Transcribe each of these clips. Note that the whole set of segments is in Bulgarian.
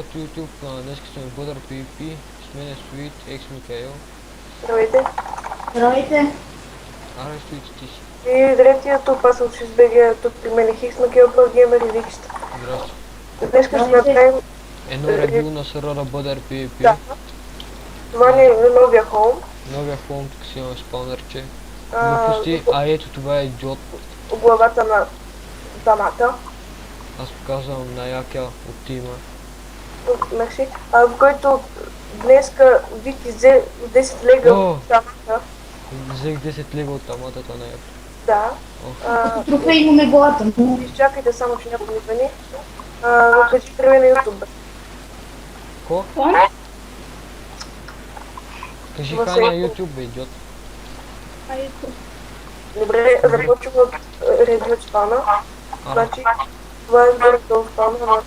от YouTube, днес сме в Бъдър PvP, с мен е Sweet, екс Микаел. Здравейте. Здравейте. Аре, Sweet, ти си. И здрасти, тук аз съм с БГ, тук при мен е Хикс Макел, Про Геймер и Викста. Здрасти. Днес ще Здравейте. направим Едно ревю на сервера Бъдър PvP. да. Това ни е новия хоум. Новия хоум, тук си имаме спаунърче. А, Глупости, ето това е идиот. главата на дамата. Аз показвам на якия от тима. Мерси. В който днеска Вики взе 10 лега О! от дамата. Взех 10 лева от таматата на якия. Да. Като трофей имаме главата му. Изчакайте само, че някой ми звъни. Кажи при мен на YouTube. Ко? Това? Кажи Ма хай се- на YouTube, бе, идиот. Добре, започвам от ревю спана. Значи, това е горе-долу спана, ама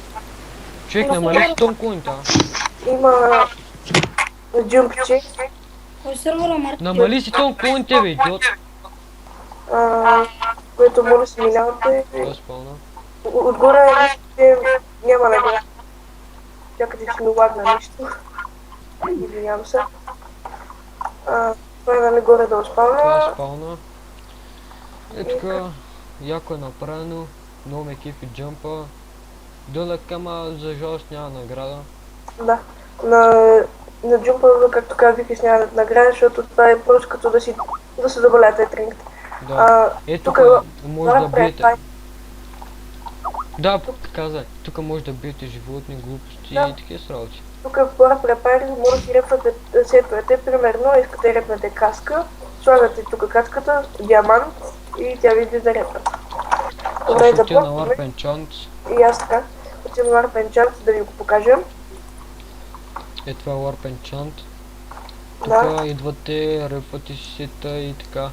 Човек, намали си тонкоинта. има джумпче. Кой сервера, Марти? Намали си тонкоинте, бе, идиот. Което може да се минавате. Това е спауна. Отгоре вижте, няма награда. Чакайте, че ми лагна нещо. Извинявам се. Това е нали горе-долу Това е спална. спауна. Е така, яко е направено. Много ме кефи джампа. Дълъг, ама за жалост няма награда. Да. На джумпа, както казах, викаш няма награда, защото това е просто като да се заболяте тренката. Да. Ето тук тук може да биете. това е- Да, каза, тук може да биете животни, глупости Да. и такива сработи. Тук в пора препари може да си репвате сетовете. Примерно, искате да репнете каска, слагате тук каската, диамант и тя ви излиза репната. Добре, Също отива на започваме. Warp Enchant. И аз така. Отивам на Warp Enchant, да ви го покажа. Е, това е Warp Enchant. Да. Тук идвате, репвате си сета и така.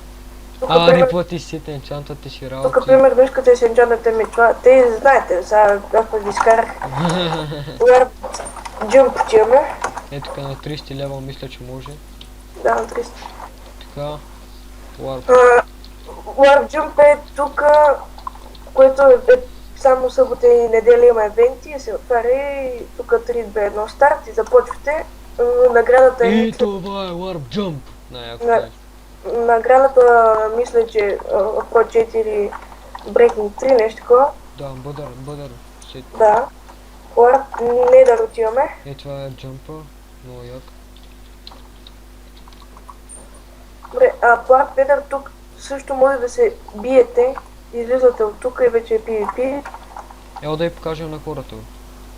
Тук, пример, Репвате си сета, енчантвате си тук, работи. примерно, искате да се енчантате ми това. Те знаете, сега аз пък ви изкарах. Warp Jump отиваме. Е, тук на 30 лева мисля, че може. Да, на 300. Така. Warp. Warp Jump е тук, което е само събота и неделя има евенти, се отваря и тук 3-2-1 старт и започвате. Наградата е... И това е Warp Jump. Най-яко Да. нещо. Наградата, мисля, че Pro 4 Breaking 3, нещо такова. Да, бъдър сет. Да. Warp Nether отиваме. Е, това е джампа. Много як. Добре, Warp Nether тук също може да се биете. Излизате от тук и вече е PvP. Ела да я покажем на хората.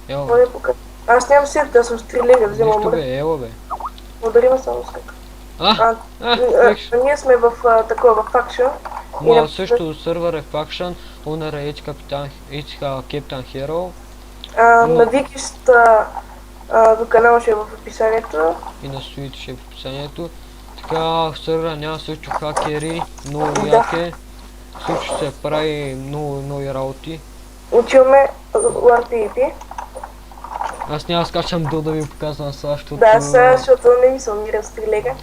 Ела. Може да покажа. Аз нямам сет, да съм с 3 лега, вземам Нищо мръв. бе, ела бе. Ударима само сега. Ние сме в такова факшън. Ма също сервер е Faction, Owner е Captain Hero На Викист до канала ще е в описанието. и на Sweet ще е в описанието. Така, в сервера няма също хакери, много Да. яке. Също се прави много нови работи. Отиваме War PvP. Аз няма скачам да ви показвам сега, защото... Да, сега, защото не ми се умира с 3 лега.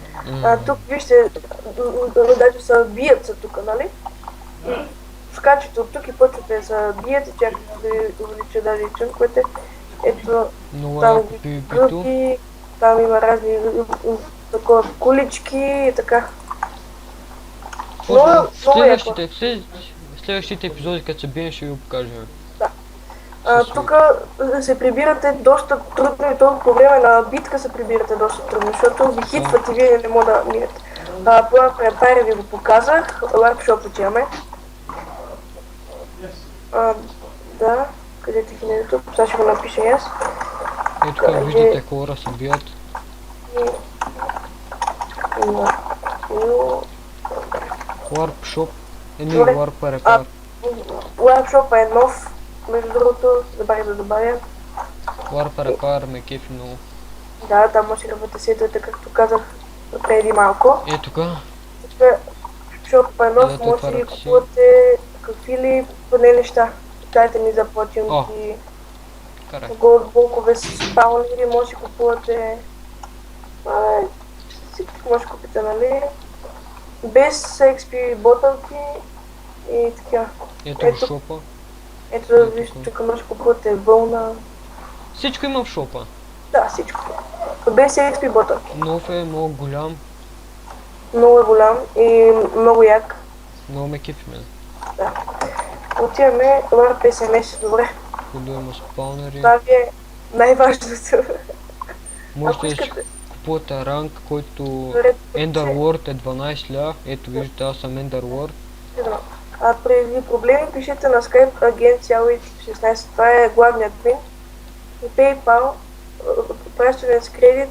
Тук вижте, даже се бият са тук, нали? Скачате от тук и почвате да се бият и чакате да ви увелича даже чънковете. Ето, Много там яко ги PvP-то. групи, там има разни такова кулички и така. Много яко. Следващите епизоди, като се бием, ще ви го покажем. Тук се прибирате доста трудно и то по време на битка се прибирате доста трудно, защото ви хитват и вие не може да минете. План препари ви го показах, лайфшоп отиваме. Да, къде е хинето? Сега ще го напиша и аз. Ето тук виждате хора се бият. Warp Shop. Добре. Warp Repair. Лайфшоп е нов, между другото, забравих да добавя. Warp Repair ме кефи много. Да, там може да бъдете сетовете, както казах преди малко. Е, тук. Шоп е нов, Ето, може да отварят ги си. купувате какви ли поне неща. Дайте ми заплатим О. и Карай. голдблокове с спаунери, може да купувате. Всичко може да купите, нали? Без XP ботълки и така. Ето Ето. шопа. Ето да вижте, тук може да купувате вълна. Всичко има в шопа. Да, всичко. Без XP ботър. Нов е, много голям, Много е голям и много як. много ме кефи мен. Да. Отиваме Warp SMS. Добре. Ходу има спаунери. Това ви е най-важното. Можете Ако да искате, купувате ранг, който добре, Enderworld е 12 ля. Ето виждате, аз съм Enderworld. А при проблеми пишете на Skype agent.16. Това е главният админ. И PayPal, пращане с кредит,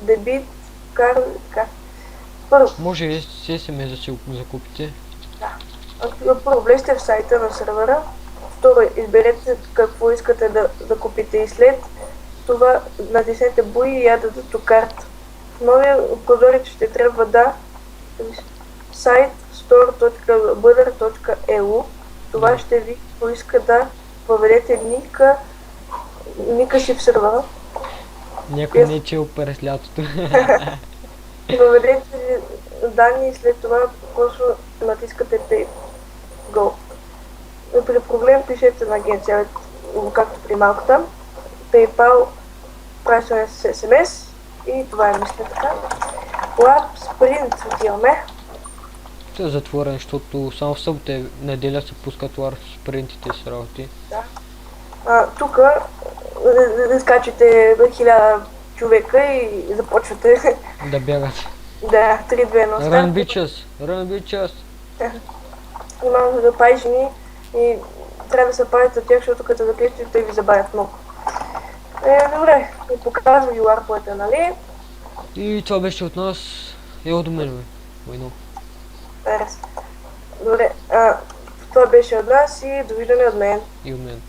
дебит, карта. Така. Първо, Може и SMS да си го закупите. първо влезте в сайта на сервера. Второ, изберете какво искате да купите и след това натиснете буи и ядете до карта. В новия прозорец ще трябва да сайт store.bdr.eu. Това ще ви поиска да въведете ника си в сервера. Някой не е чел през лятото. Въведете данни и след това просто натискате Pay Go. При проблем пишете на агенция, както при малката. PayPal, пращане с SMS и това е мисля така. Lab Sprint отиваме. Той е затворен, защото само в събота и неделя се пускат лар спринтите с работи. Тук скачате 1000 човека и започвате Да бягат. да 3-2-1 Run старт. bitches! Run bitches! Имам да пази жени и трябва да се пазите от тях, защото като закличате, те ви забавят много. Добре, и показвам ви ларповете, нали? И това беше от нас. И от мен, бе. Войно. Добре, това беше от нас и довиждане от мен. И от мен.